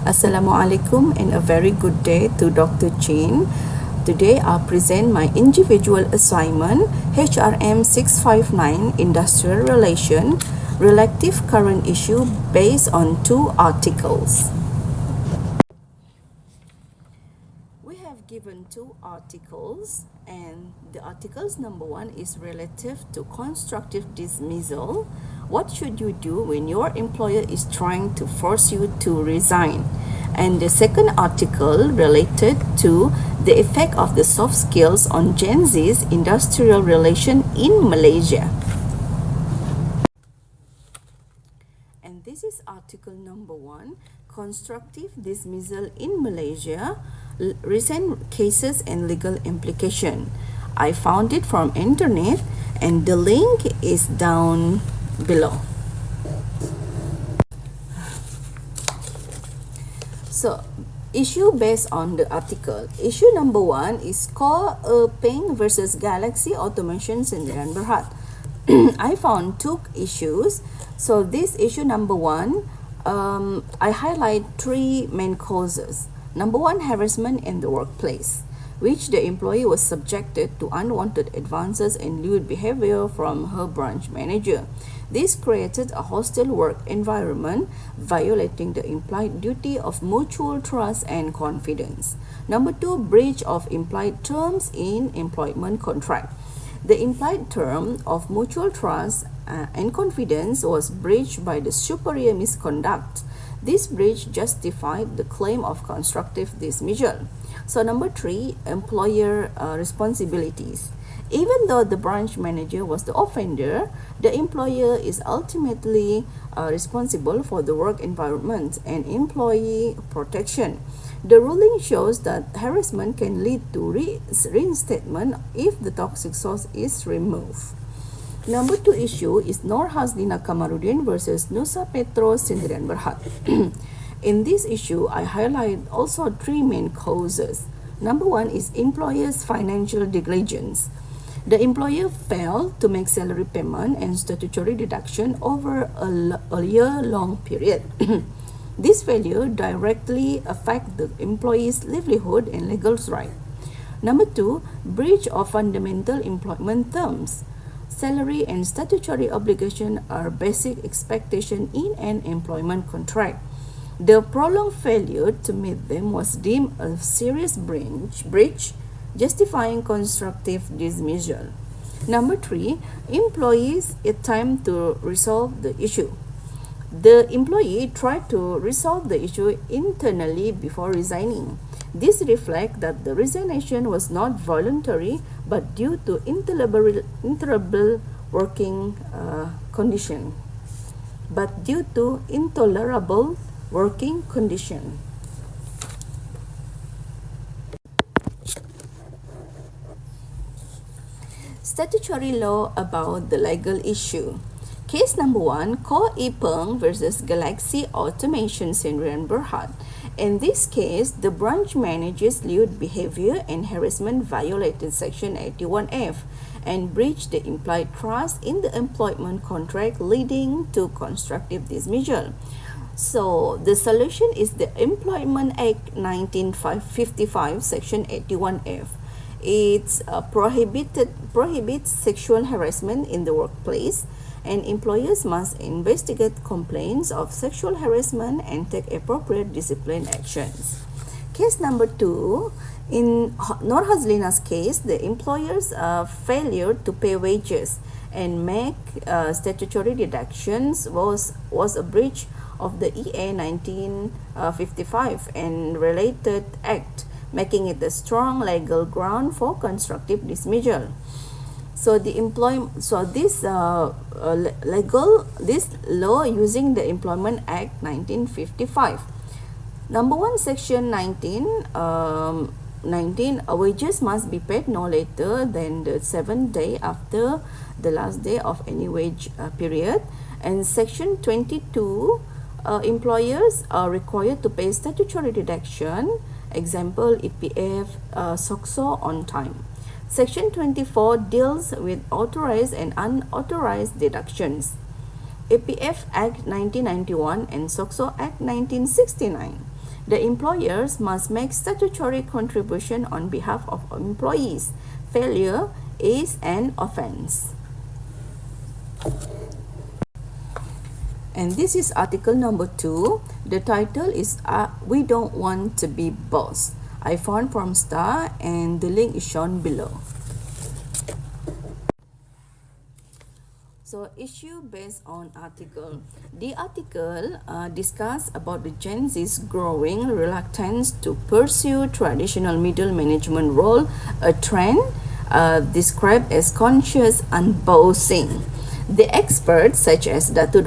Assalamualaikum and a very good day to Dr. Chin. Today I'll present my individual assignment HRM659 Industrial Relation Relative Current Issue based on 2 articles. We have given 2 articles, and the articles number 1 is relative to constructive dismissal. What should you do when your employer is trying to force you to resign? And the second article related to the effect of the soft skills on Gen Z's industrial relation in Malaysia. And this is article number 1, constructive dismissal in Malaysia, recent cases and legal implication. I found it from internet and the link is down below. So, issue based on the article. Issue number 1 is Ko Peng versus Galaxy Automation Sdn Bhd. I found 2 issues. So, this issue number 1, I highlight 3 main causes. Number 1, harassment in the workplace, which the employee was subjected to unwanted advances and lewd behavior from her branch manager. This created a hostile work environment, violating the implied duty of mutual trust and confidence. Number 2, breach of implied terms in employment contract. The implied term of mutual trust and confidence was breached by the superior misconduct. This breach justified the claim of constructive dismissal. So number 3, employer responsibilities. Even though the branch manager was the offender, the employer is ultimately responsible for the work environment and employee protection. The ruling shows that harassment can lead to reinstatement if the toxic source is removed. Number 2 issue is Nur Hazlina Kamarudin versus Nusa Petro Sdn Bhd. In this issue, I highlight also 3 main causes. Number 1 is employer's financial negligence. The employer failed to make salary payment and statutory deduction over a year-long period. This failure directly affects the employee's livelihood and legal rights. Number 2, breach of fundamental employment terms. Salary and statutory obligation are basic expectation in an employment contract. The prolonged failure to meet them was deemed a serious breach, justifying constructive dismissal. Number 3, employees attempt to resolve the issue. The employee tried to resolve the issue internally before resigning. This reflects that the resignation was not voluntary but due to intolerable working condition. Statutory law about the legal issue. Case number 1, Ko Peng versus Galaxy Automation Sdn Bhd. In this case, the branch manager's lewd behavior and harassment violated Section 81F and breached the implied trust in the employment contract, leading to constructive dismissal. So, the solution is the Employment Act 1955, Section 81F. It prohibits sexual harassment in the workplace, and employers must investigate complaints of sexual harassment and take appropriate discipline actions. Case number 2, in Nur Hazlina's case, the employer's failure to pay wages and make statutory deductions was a breach of the EA 1955 and related act, making it a strong legal ground for constructive dismissal. So this law using the Employment Act 1955. Number 1, Section 19, wages must be paid no later than the 7th day after the last day of any wage period. And Section 22, employers are required to pay statutory deduction, example EPF, SOCSO on time. Section 24 deals with authorized and unauthorized deductions. APF Act 1991 and SOXO Act 1969. The employers must make statutory contribution on behalf of employees. Failure is an offense. And this is article number 2. The title is We Don't Want to Be Boss. I found from Star and the link is shown below. So issue based on article. The article discuss about the Gen Z's growing reluctance to pursue traditional middle management role, a trend described as conscious unbossing. The experts such as Dr.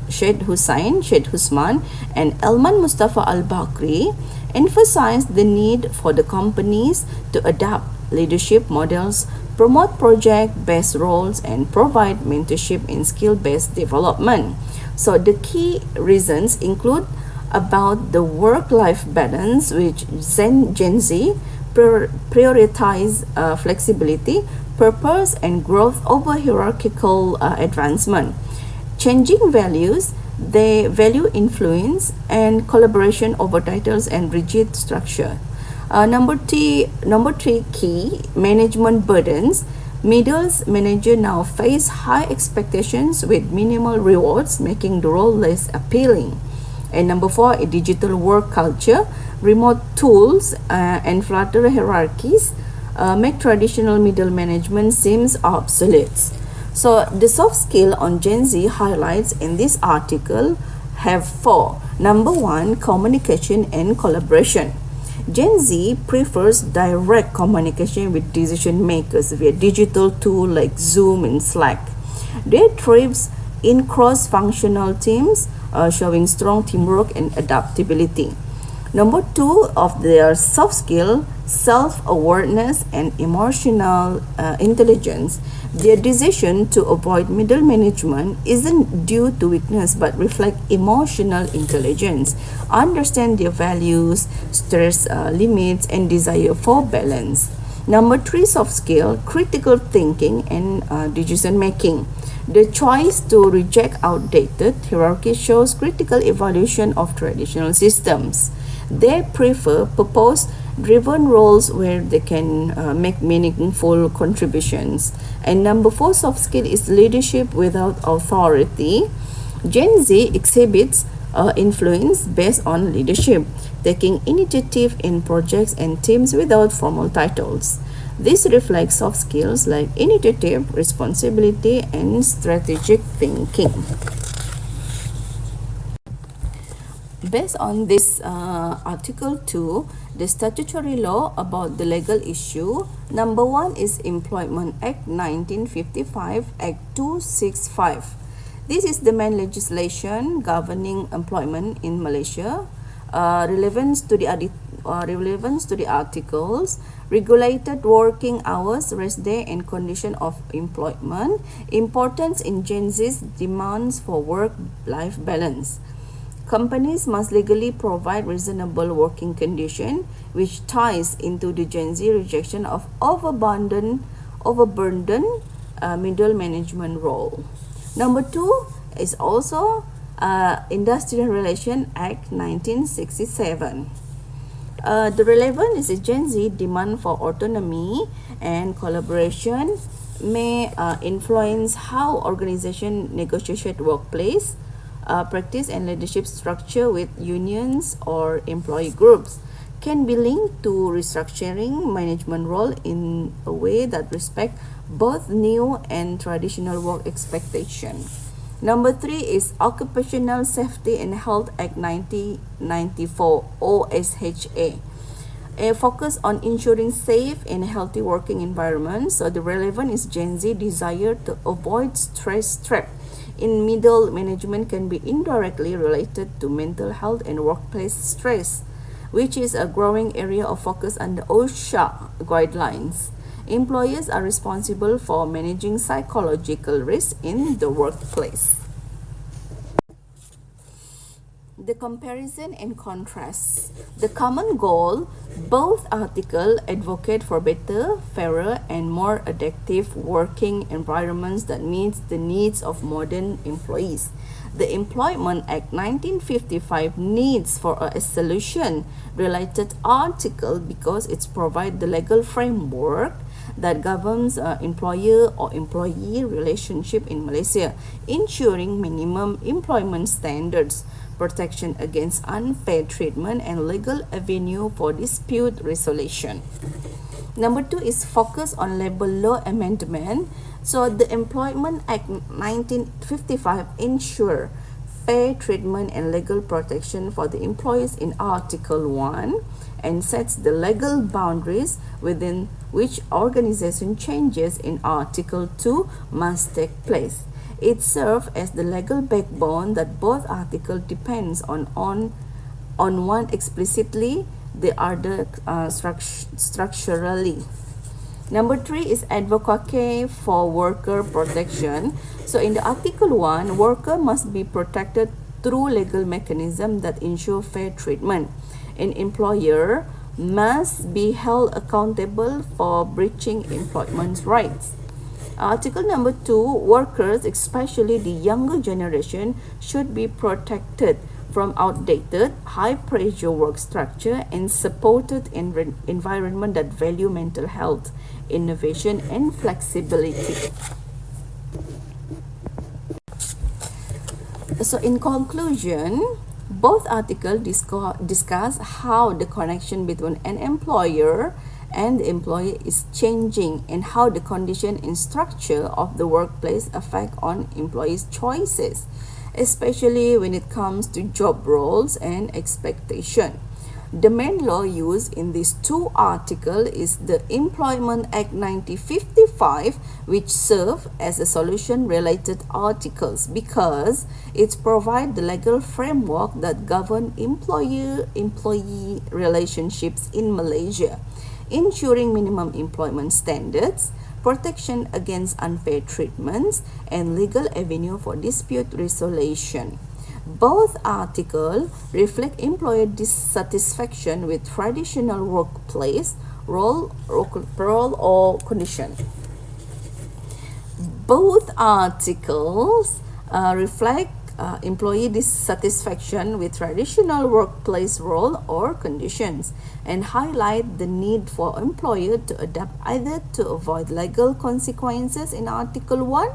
Syed Husman and Elman Mustafa Al-Bakri emphasized the need for the companies to adapt leadership models, promote project-based roles, and provide mentorship in skill-based development. So the key reasons include about the work-life balance, which Gen Z prioritize flexibility, purpose, and growth over hierarchical advancement. Changing values, they value influence and collaboration over titles and rigid structure. Number three key, management burdens. Middle managers now face high expectations with minimal rewards, making the role less appealing. And number 4, a digital work culture. Remote tools and flatter hierarchies make traditional middle management seems obsolete. So the soft skill on Gen Z highlights in this article have 4. Number 1, communication and collaboration. Gen Z prefers direct communication with decision makers via digital tools like Zoom and Slack. They thrive in cross-functional teams, showing strong teamwork and adaptability. Number 2 of their soft skill, self-awareness and emotional intelligence. Their decision to avoid middle management isn't due to weakness but reflect emotional intelligence, understand their values, stress limits, and desire for balance. Number 3 soft skill, critical thinking and decision making. The choice to reject outdated hierarchy shows critical evaluation of traditional systems. They prefer purpose-driven roles where they can make meaningful contributions. And number 4 soft skill is leadership without authority. Gen Z exhibits influence based on leadership, taking initiative in projects and teams without formal titles. This reflects soft skills like initiative, responsibility, and strategic thinking. Based on this Article 2, the statutory law about the legal issue, number 1 is Employment Act 1955, Act 265. This is the main legislation governing employment in Malaysia. Relevance to the articles: regulated working hours, rest day, and condition of employment. Importance in Gen Z's demands for work-life balance. Companies must legally provide reasonable working condition, which ties into the Gen Z rejection of overburdened middle management role. Number 2 is also Industrial Relations Act 1967. The relevant is a Gen Z demand for autonomy and collaboration may influence how organization negotiate workplace practice and leadership structure with unions or employee groups, can be linked to restructuring management role in a way that respect both new and traditional work expectation. Number 3 is Occupational Safety and Health Act 1994, OSHA. A focus on ensuring safe and healthy working environments. So the relevant is Gen Z desire to avoid stress trap in middle management can be indirectly related to mental health and workplace stress, which is a growing area of focus under OSHA guidelines. Employers are responsible for managing psychological risks in the workplace. The comparison and contrast. The common goal, both articles advocate for better, fairer, and more adaptive working environments that meets the needs of modern employees. The Employment Act 1955 needs for a solution related article because it provides the legal framework that governs employer or employee relationship in Malaysia, ensuring minimum employment standards, protection against unfair treatment, and legal avenue for dispute resolution. Number 2 is focus on labor law amendment. So the Employment Act 1955 ensure fair treatment and legal protection for the employees in Article 1 and sets the legal boundaries within which organization changes in Article 2 must take place. It serves as the legal backbone that both articles depends on one explicitly, the other structurally. Number 3 is advocacy for worker protection. So in the Article 1, worker must be protected through legal mechanisms that ensure fair treatment. An employer must be held accountable for breaching employment rights. Article number 2, workers, especially the younger generation, should be protected from outdated, high-pressure work structure and supported environment that value mental health, innovation, and flexibility. So in conclusion, both articles discuss how the connection between an employer and the employee is changing and how the condition and structure of the workplace affect on employees' choices, especially when it comes to job roles and expectation. The main law used in these two articles is the Employment Act 1955, which serve as a solution-related articles because it provides the legal framework that govern employer-employee relationships in Malaysia, ensuring minimum employment standards, protection against unfair treatments, and legal avenue for dispute resolution. Both articles reflect employer dissatisfaction with traditional workplace role or condition. Both articles reflect employee dissatisfaction with traditional workplace role or conditions and highlight the need for employer to adapt either to avoid legal consequences in Article 1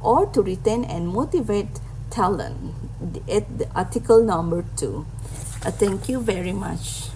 or to retain and motivate talent at the article number 2. Thank you very much.